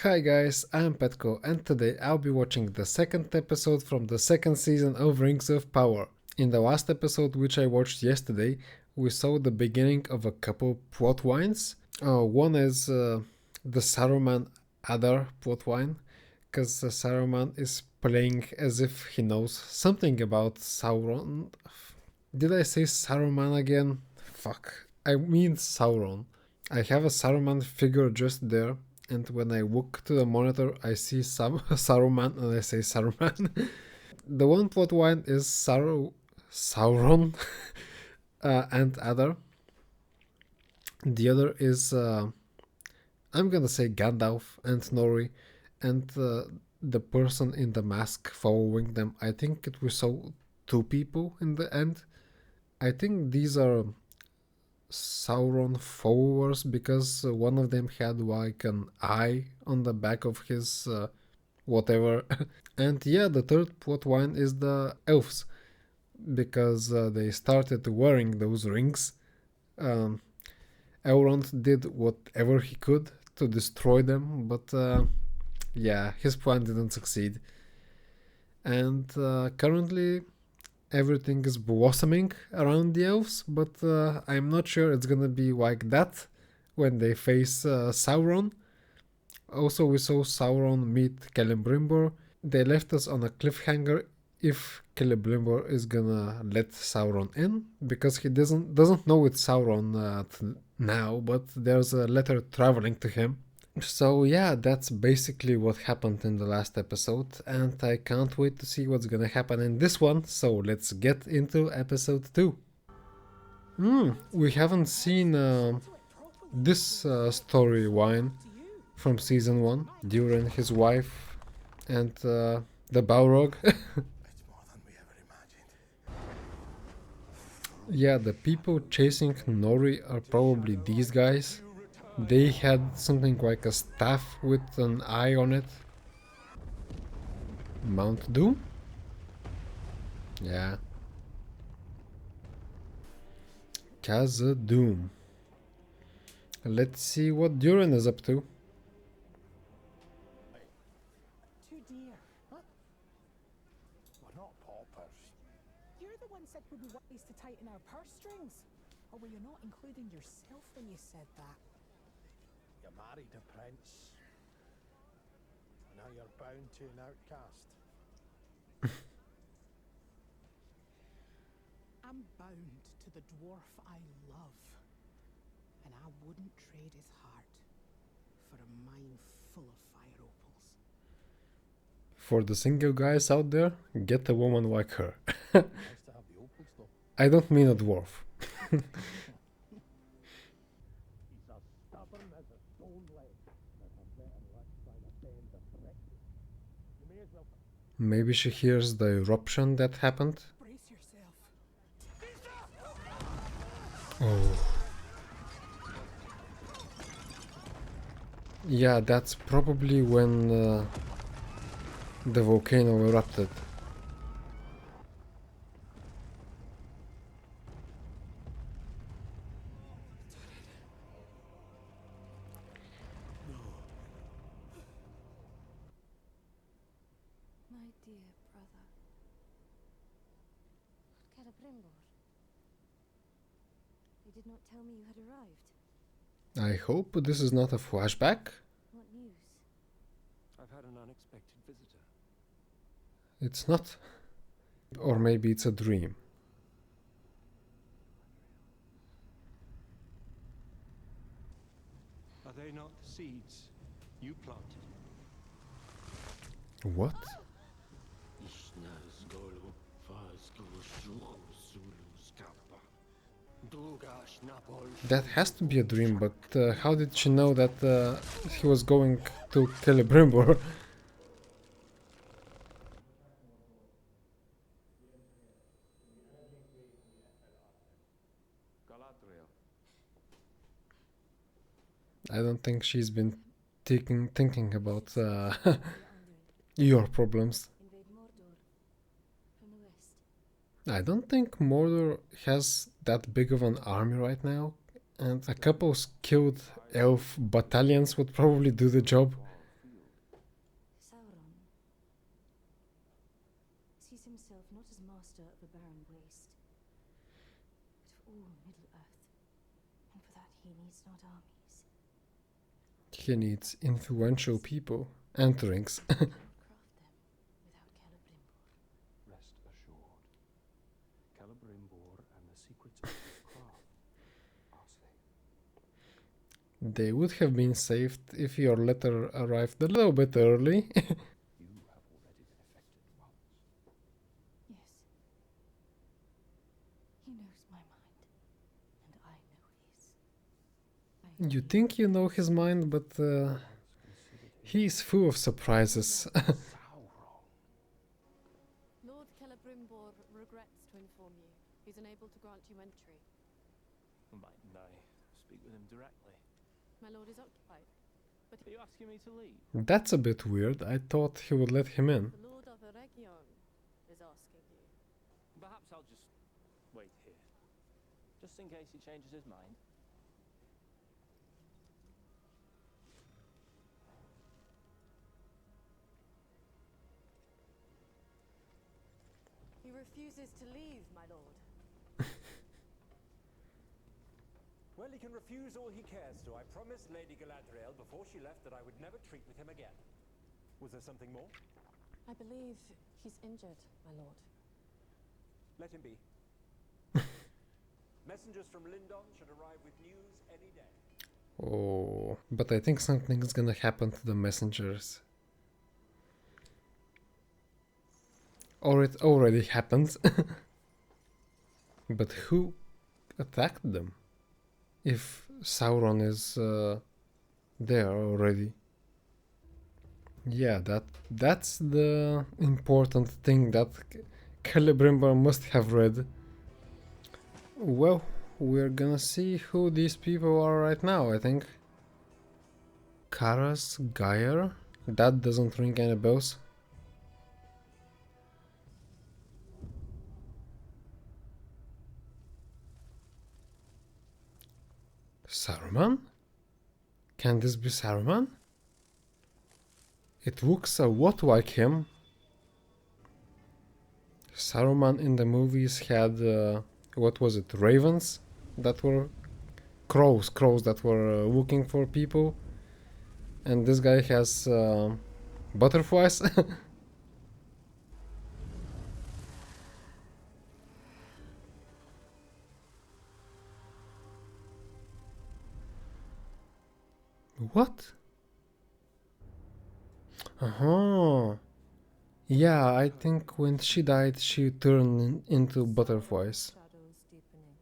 Hi guys, I'm Petko and today I'll be watching the second episode from the second season of Rings of Power. In the last episode, which I watched yesterday, we saw the beginning of a couple plot lines. One is the Saruman Adar plot line, because Saruman is playing as if he knows something about Sauron. Did I say Saruman again? Fuck. I mean Sauron. I have a Saruman figure just there, and when I look to the monitor, I see Saruman, and I say Saruman. The one plot line is Sauron and Adar. The other is, I'm gonna say Gandalf and Nori, and the person in the mask following them. I think we saw two people in the end. I think these are Sauron followers because one of them had like an eye on the back of his whatever. And yeah, the third plot line is the elves because they started wearing those rings. Elrond did whatever he could to destroy them, but yeah, his plan didn't succeed. And currently everything is blossoming around the elves, but I'm not sure it's gonna be like that when they face Sauron. Also, we saw Sauron meet Celebrimbor. They left us on a cliffhanger if Celebrimbor is gonna let Sauron in, because he doesn't know it's Sauron now, but there's a letter traveling to him. So yeah, that's basically what happened in the last episode, and I can't wait to see what's gonna happen in this one, so let's get into episode 2. We haven't seen this storyline from season 1, Durin, his wife, and the Balrog. Yeah, the people chasing Nori are probably these guys. They had something like a staff with an eye on it. Mount Doom? Yeah. Khazad-dûm. Let's see what Durin is up to. Too dear. Huh? We're not paupers. You're the one said we'd be wise to tighten our purse strings. Or were you not including yourself when you said that? You married a prince. Now you're bound to an outcast. I'm bound to the dwarf I love. And I wouldn't trade his heart for a mine full of fire opals. For the single guys out there, get a woman like her. Nice to have the opals though. I don't mean a dwarf. He's as stubborn as a stone leg. But I'm better luck trying to bend a brick. You may as well Maybe she hears the eruption that happened. brace yourself. Oh. Yeah, that's probably when the volcano erupted. My dear brother. Celebrimbor. You did not tell me you had arrived. I hope this is not a flashback. What news? I've had an unexpected visitor. It's not. Or maybe it's a dream. Are they not the seeds you planted? What? That has to be a dream, but how did she know that he was going to Celebrimbor? I don't think she's been thinking about your problems. Invade Mordor from the west. I don't think Mordor has that big of an army right now, and a couple skilled elf battalions would probably do the job. master of a barren waste, but of all Middle-earth. And for that he needs not armies. He needs influential people and rings. He cannot craft them without Celebrimbor. Rest assured. Celebrimbor and the secrets of his craft are safe. They would have been saved if your letter arrived a little bit early. You have already been affected once. Yes. He knows my mind, and I know his. You think you know his mind, but he's full of surprises. Sauron. Lord Celebrimbor regrets to inform you. He's unable to grant you entry. Mightn't I speak with him directly? My lord is occupied. But Are you asking me to leave? That's a bit weird. I thought he would let him in. the Lord of Eregion is asking you. Perhaps I'll just wait here. Just in case he changes his mind. He refuses to leave, my lord. Well, he can refuse all he cares to. I promised Lady Galadriel before she left that I would never treat with him again. Was there something more? I believe he's injured, my lord. Let him be. Messengers from Lindon should arrive with news any day. Oh, but I think something's gonna happen to the messengers. Or it already happened. But who attacked them? If Sauron is there already. Yeah, that's the important thing that Celebrimbor must have read. Well, we're gonna see who these people are right now, I think. Karas Geyer? That doesn't ring any bells. Saruman? Can this be Saruman? It looks a lot like him. Saruman in the movies had, what was it, ravens that were crows that were looking for people. And this guy has butterflies. What? Uh-huh. Yeah, I think when she died, she turned into butterflies. Shadows deepening.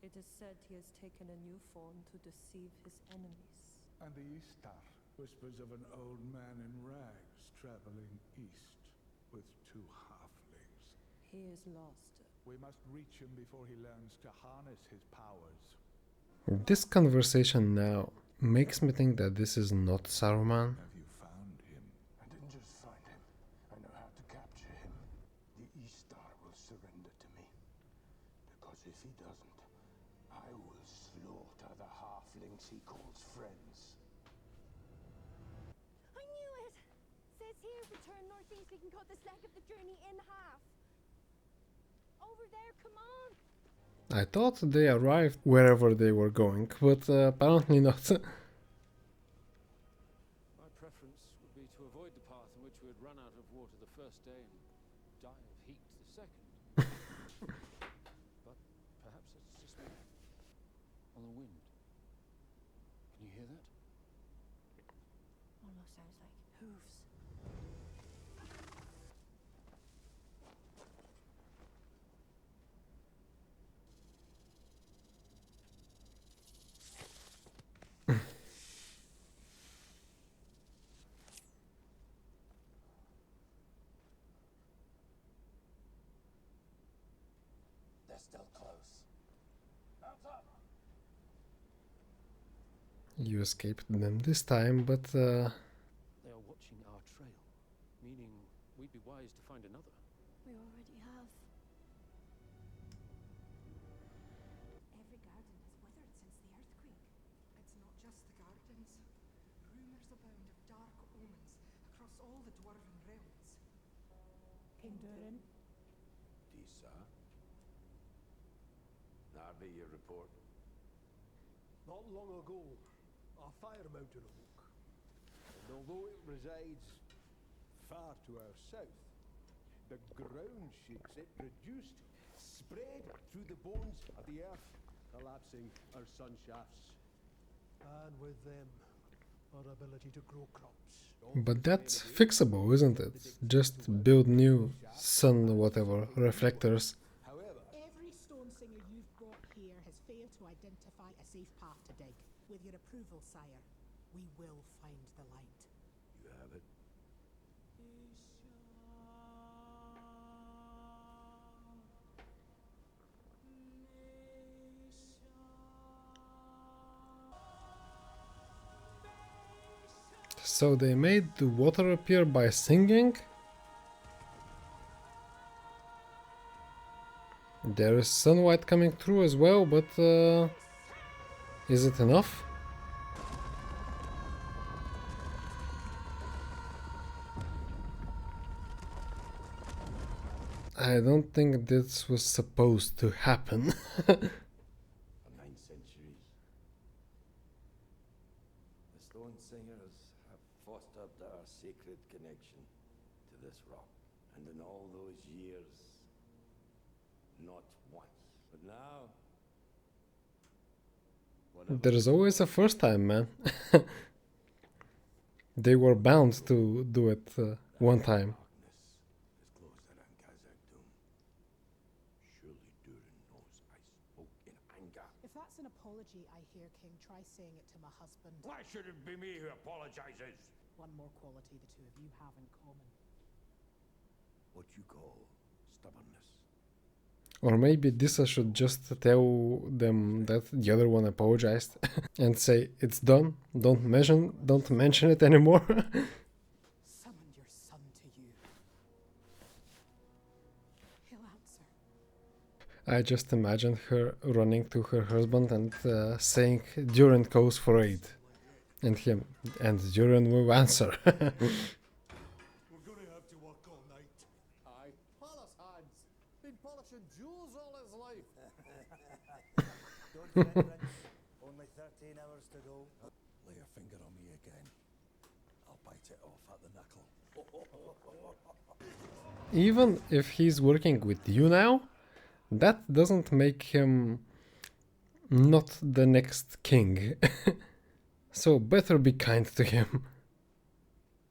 It is said he has taken a new form to deceive his enemies. And the Eastar whispers of an old man in rags traveling east with two halflings. He is lost. We must reach him before he learns to harness his powers. This conversation now makes me think that this is not Saruman. Have you found him? I didn't just find him. I know how to capture him. The Eastar will surrender to me. Because if he doesn't, I will slaughter the halflings he calls friends. I knew it! Says here, if we turn northeast, we can cut this leg of the journey in half. Over there, come on! I thought they arrived wherever they were going, but apparently not. My preference would be to avoid the path in which we would run out of water the first day and die of heat the second. But perhaps it's just me. On the wind. Can you hear that? Almost sounds like hooves. They're still close. Mount up! You escaped them this time, but They are watching our trail, meaning we'd be wise to find another. We already have. Every garden has withered since the earthquake. It's not just the gardens. Rumors abound of dark omens across all the dwarven realms. In Durin, These sir. That be your report. Not long ago, a fire mountain awoke. And although it resides far to our south, the ground shakes it produced spread through the bones of the earth, collapsing our sun shafts. And with them, our ability to grow crops. But that's fixable, isn't it? Just build new sun whatever reflectors. However, Every stone singer you've brought here has failed to identify a safe path to dig. With your approval, sire, we will find the light. You have it. So they made the water appear by singing? There is sunlight coming through as well, but is it enough? I don't think this was supposed to happen. For 9 centuries, the stone singers have fostered our sacred connection to this rock. And in all those years, not once. But now, There's always a first time, man. They were bound to do it one time. darkness is closer than Khazak Doom. Surely Durin knows I spoke in anger. If that's an apology I hear, King, try saying it to my husband. Why should it be me who apologizes? One more quality the two of you have in common. What you call stubbornness. Or maybe Disa should just tell them that the other one apologized and say it's done, don't mention it anymore. Summon your son to you. He'll answer. I just imagine her running to her husband and saying Durin calls for aid. And him, and Durin will answer. we're gonna have to work all night. Aye. Palace hands. Been polishing jewels all his life. Don't fret, Prince. Only 13 hours to go. Lay a finger on me again. I'll bite it off at the knuckle. Even if he's working with you now, that doesn't make him not the next king. So better be kind to him.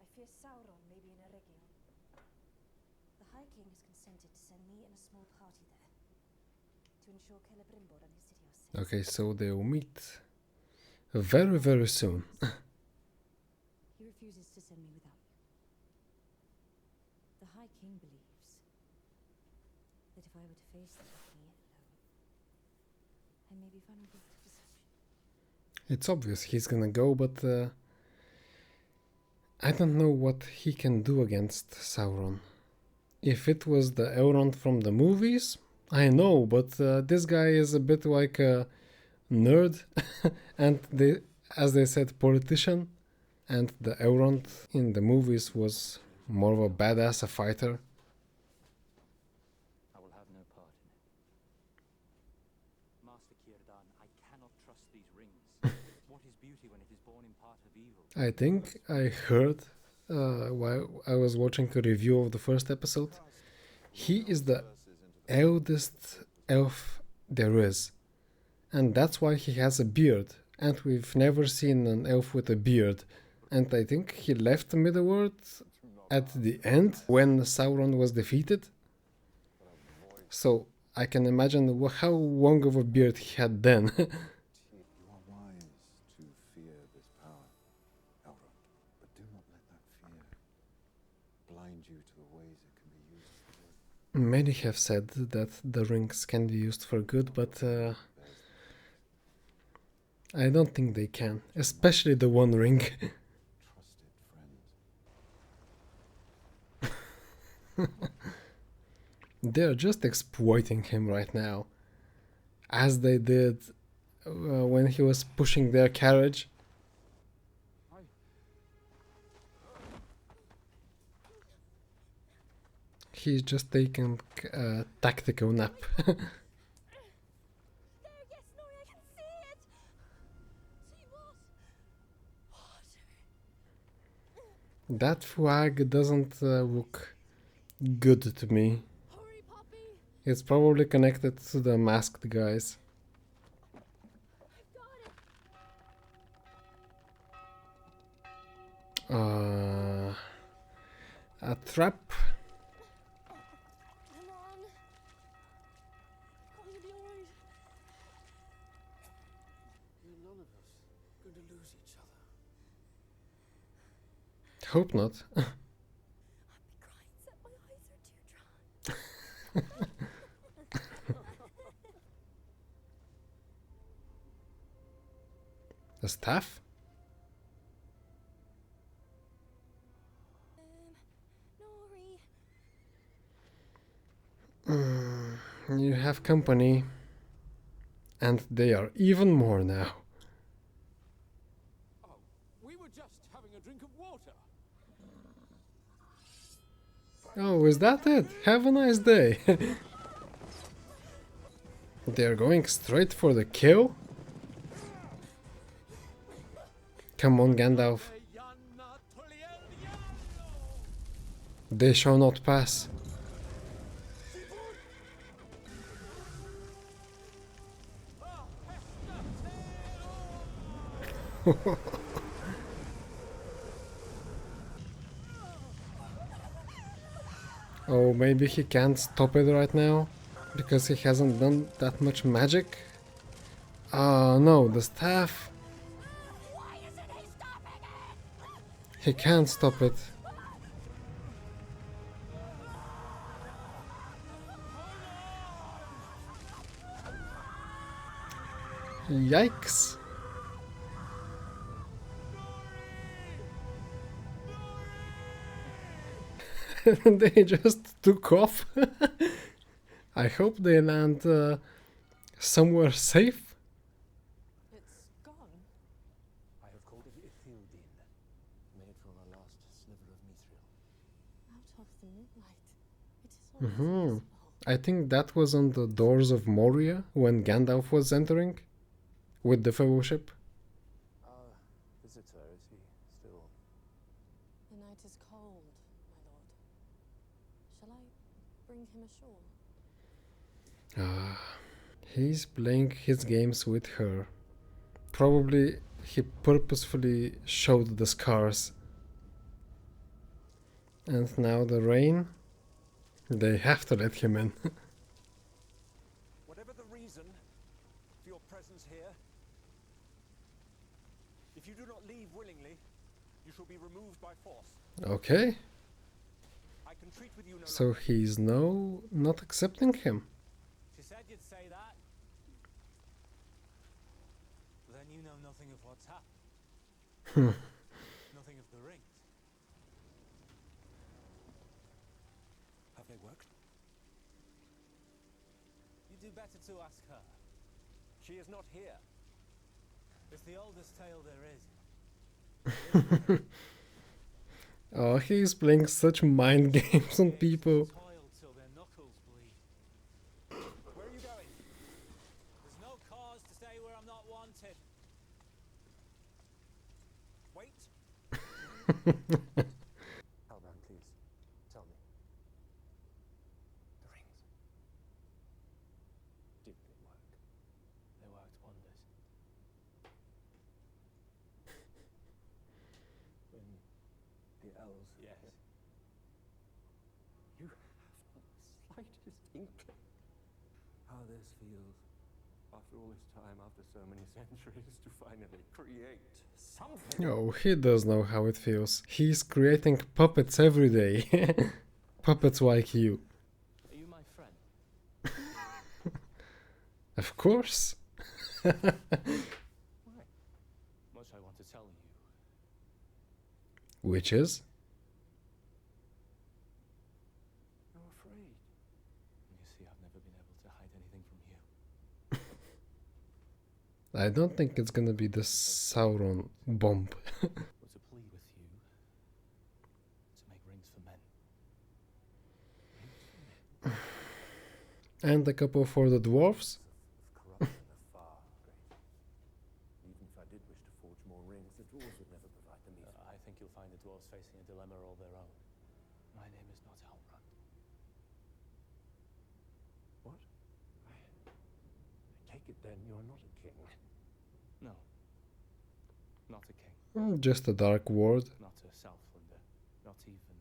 I fear Sauron may be in Eregion. The High King has consented to send me and a small party there to ensure Celebrimbor and his city are safe. Okay, so they'll meet very, very soon. He refuses to send me without you. The High King believes that if I were to face the enemy alone, I may be vulnerable to deception. It's obvious he's gonna go, but I don't know what he can do against Sauron. If it was the Elrond from the movies, I know, but this guy is a bit like a nerd, and as they said, politician, and the Elrond in the movies was more of a badass, a fighter. I will have no part in it. Master Círdan, I cannot trust these rings. What is beauty when it is born in part of evil? I think I heard while I was watching a review of the first episode, he is the eldest elf there is, and that's why he has a beard, and we've never seen an elf with a beard, and I think he left Middle-earth at the end when Sauron was defeated, so I can imagine how long of a beard he had then. You are wise to fear this power, Elrond, but do not let that fear blind you to the ways it can be used for good. Many have said that the rings can be used for good, but I don't think they can, especially the One Ring. Trusted friend. They're just exploiting him right now, as they did when he was pushing their carriage. he's just taking a tactical nap. There, yes, Nori, I can see it. See what? Water. That flag doesn't look good to me. Hurry, Poppy. It's probably connected to the masked guys. A trap. Come on. It's going to be alright. We're none of us going to lose each other. Hope not. I'd be crying, except my eyes are too dry. The staff? Nori. You have company. And they are even more now. Oh, we were just having a drink of water. Oh, is that it? Have a nice day. They're going straight for the kill? Come on, Gandalf. They shall not pass. Oh, maybe he can't stop it right now because he hasn't done that much magic. Ah, no, the staff. He can't stop it. Yikes. They just took off. I hope they land somewhere safe. It's gone. I have called it Ithildin, made from the last sliver of mithril. Out of the moonlight. It is almost invisible. I think that was on the doors of Moria when Gandalf was entering with the Fellowship. Our visitor, is he still? The night is cold, my lord. Shall I bring him ashore? He's playing his games with her. Probably he purposefully showed the scars. And now the rain. They have to let him in. Whatever the reason for your presence here, if you do not leave willingly, you shall be removed by force. Okay. I can treat with you no So longer. he's not accepting him. She said you'd say that. Then you know nothing of what's happened. Nothing of the rings. Have they worked? You do better to ask her. She is not here. It's the oldest tale there is. Oh, he's playing such mind games on people. Toil till their knuckles bleed. Where are you going? There's no cause to stay where I'm not wanted. Wait. Halbrand, please, tell me. The rings. Did they work? They worked wonders. When the elves... Yes. You have not the slightest inkling how this feels. After all this time, after so many centuries, to finally create something. Oh, he does know how it feels. He's creating puppets every day. Puppets like you. Are you my friend? Of course. Why? Much I want to tell you. Which is? You're afraid. You see, I've never been able to hide anything from you. I don't think it's gonna be the Sauron bomb. Was a plea with you to make rings for men. Rings And a couple for the dwarves. Corruption are far greater. Even if I did wish to forge more rings, the dwarves would never provide the means. I think you'll find the dwarves facing a dilemma all their own. My name is not Outrun. What? I take it then you're not a king. No. Not a king. Just a dark ward. Not a Southlander. Not even,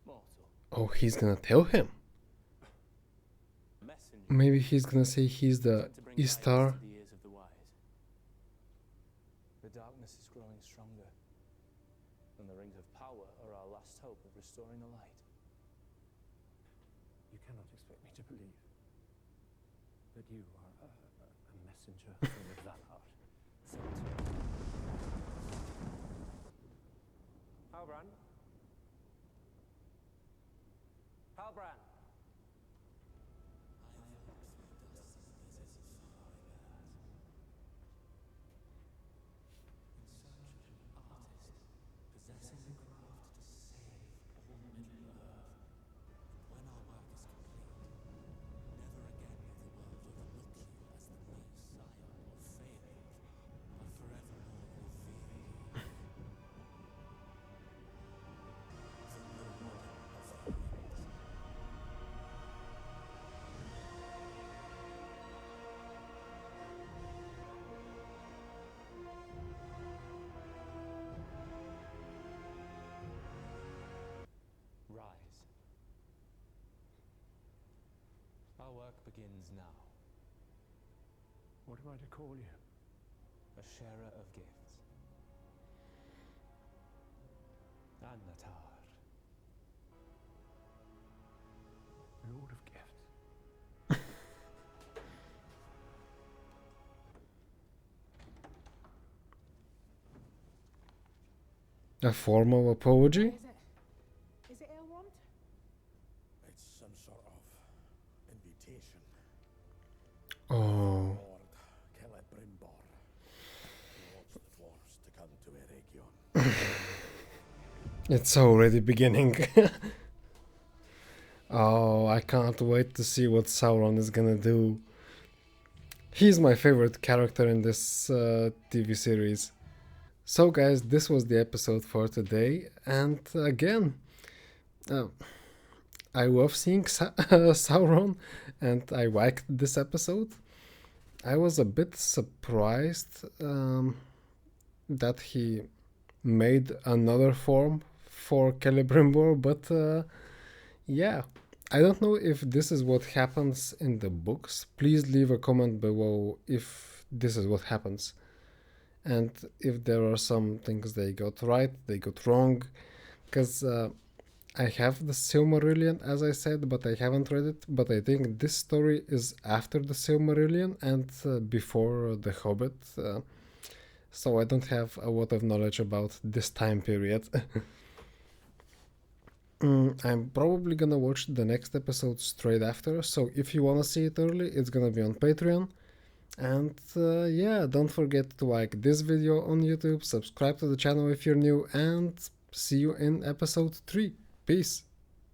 mortal. Oh, he's gonna tell him. Messenger. Maybe he's gonna say he's the Sent to bring Istar. guidance to the ears of the wise. The darkness is growing stronger, and the rings of power are our last hope of restoring the light. You cannot expect me to believe that you are a messenger from the Valhart. Halbrand? Halbrand! Possessing the craft to save all Middle-earth. When our work is complete, never again will the world overlook you as the mere scion or failure, but forevermore will fear you. The Lord of the Rings. Rise. Our work begins now. What am I to call you? A sharer of gifts. Annatar. Lord of Gifts. A formal apology. Is it Elrond? It's some sort of invitation. Oh, Lord Celebrimbor. He wants the dwarves to come to Eregion. it's already beginning. Oh, I can't wait to see what Sauron is gonna do. He's my favorite character in this TV series. So guys, this was the episode for today, and again, I love seeing Sauron, and I liked this episode. I was a bit surprised that he made another form for Celebrimbor, but yeah, I don't know if this is what happens in the books. Please leave a comment below if this is what happens. And if there are some things they got right, they got wrong. Because I have the Silmarillion, as I said, but I haven't read it. But I think this story is after the Silmarillion and before The Hobbit. So I don't have a lot of knowledge about this time period. I'm probably gonna watch the next episode straight after, so if you wanna see it early, it's gonna be on Patreon. And yeah, don't forget to like this video on YouTube, subscribe to the channel if you're new, and see you in episode 3. Peace!